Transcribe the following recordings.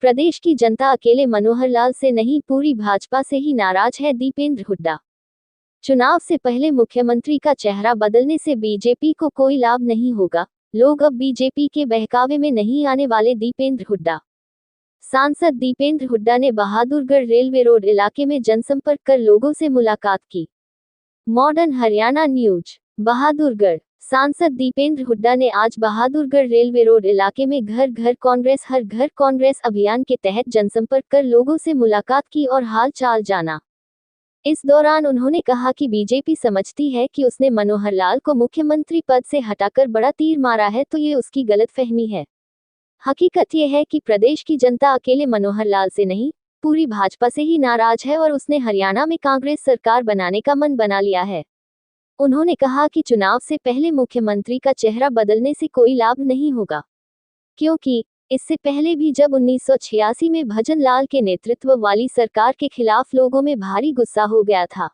प्रदेश की जनता अकेले मनोहर लाल से नहीं, पूरी भाजपा से ही नाराज है, दीपेंद्र हुड्डा। चुनाव से पहले मुख्यमंत्री का चेहरा बदलने से बीजेपी को कोई लाभ नहीं होगा। लोग अब बीजेपी के बहकावे में नहीं आने वाले, दीपेंद्र हुड्डा। सांसद दीपेंद्र हुड्डा ने बहादुरगढ़ रेलवे रोड इलाके में जनसंपर्क कर लोगों से मुलाकात की। Modern Haryana news. बहादुरगढ़। सांसद दीपेंद्र हुड्डा ने आज बहादुरगढ़ रेलवे रोड इलाके में घर घर कांग्रेस हर घर कांग्रेस अभियान के तहत जनसंपर्क कर लोगों से मुलाकात की और हाल चाल जाना। इस दौरान उन्होंने कहा कि बीजेपी समझती है कि उसने मनोहर लाल को मुख्यमंत्री पद से हटाकर बड़ा तीर मारा है, तो ये उसकी गलतफहमी है। हकीकत ये है कि प्रदेश की जनता अकेले मनोहर लाल से नहीं, पूरी भाजपा से ही नाराज है और उसने हरियाणा में कांग्रेस सरकार बनाने का मन बना लिया है। उन्होंने कहा कि चुनाव से पहले मुख्यमंत्री का चेहरा बदलने से कोई लाभ नहीं होगा, क्योंकि इससे पहले भी जब 1986 में भजन लाल के नेतृत्व वाली सरकार के खिलाफ लोगों में भारी गुस्सा हो गया था,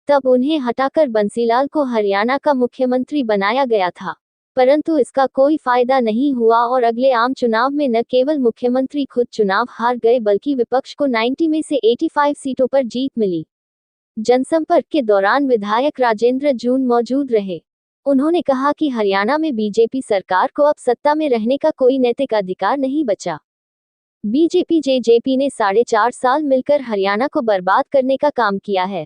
तब उन्हें हटाकर बंसीलाल को हरियाणा का मुख्यमंत्री बनाया गया था, परंतु इसका कोई फायदा नहीं हुआ और अगले आम चुनाव में न केवल मुख्यमंत्री खुद चुनाव हार गए, बल्कि विपक्ष को 90 में से 85 सीटों पर जीत मिली। जनसंपर्क के दौरान विधायक राजेंद्र जून मौजूद रहे। उन्होंने कहा कि हरियाणा में बीजेपी सरकार को अब सत्ता में रहने का कोई नैतिक अधिकार नहीं बचा। बीजेपी जेजेपी ने 4.5 साल मिलकर हरियाणा को बर्बाद करने का काम किया है।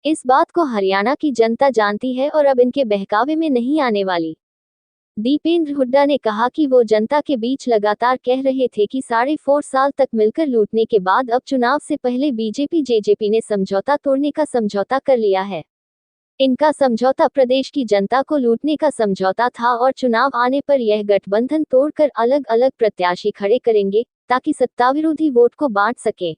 इस बात को हरियाणा की जनता जानती है और अब इनके बहकावे में नहीं आने वाली। दीपेंद्र हुड्डा ने कहा कि वो जनता के बीच लगातार कह रहे थे कि 4.5 साल तक मिलकर लूटने के बाद अब चुनाव से पहले बीजेपी जेजेपी ने समझौता तोड़ने का समझौता कर लिया है। इनका समझौता प्रदेश की जनता को लूटने का समझौता था और चुनाव आने पर यह गठबंधन तोड़कर अलग अलग प्रत्याशी खड़े करेंगे, ताकि सत्ताविरोधी वोट को बांट सके।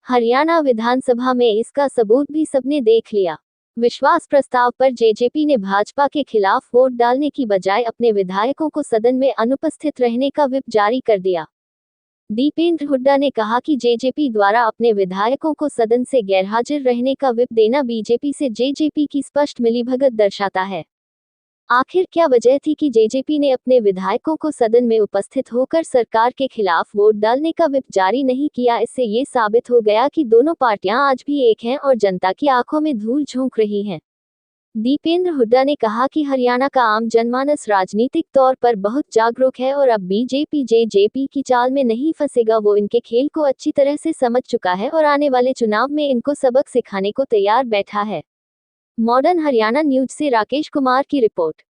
हरियाणा विधानसभा में इसका सबूत भी सबने देख लिया। विश्वास प्रस्ताव पर जेजेपी ने भाजपा के खिलाफ वोट डालने की बजाय अपने विधायकों को सदन में अनुपस्थित रहने का व्हिप जारी कर दिया। दीपेंद्र हुड्डा ने कहा कि जेजेपी द्वारा अपने विधायकों को सदन से गैरहाजिर रहने का व्हिप देना बीजेपी से जेजेपी की स्पष्ट मिलीभगत दर्शाता है। आखिर क्या वजह थी कि जेजेपी ने अपने विधायकों को सदन में उपस्थित होकर सरकार के खिलाफ वोट डालने का व्हिप जारी नहीं किया? इससे ये साबित हो गया कि दोनों पार्टियां आज भी एक हैं और जनता की आंखों में धूल झोंक रही हैं। दीपेंद्र हुड्डा ने कहा कि हरियाणा का आम जनमानस राजनीतिक तौर पर बहुत जागरूक है और अब बीजेपी जेजेपी की चाल में नहीं फंसेगा। वो इनके खेल को अच्छी तरह से समझ चुका है और आने वाले चुनाव में इनको सबक सिखाने को तैयार बैठा है। मॉडर्न हरियाणा न्यूज से राकेश कुमार की रिपोर्ट।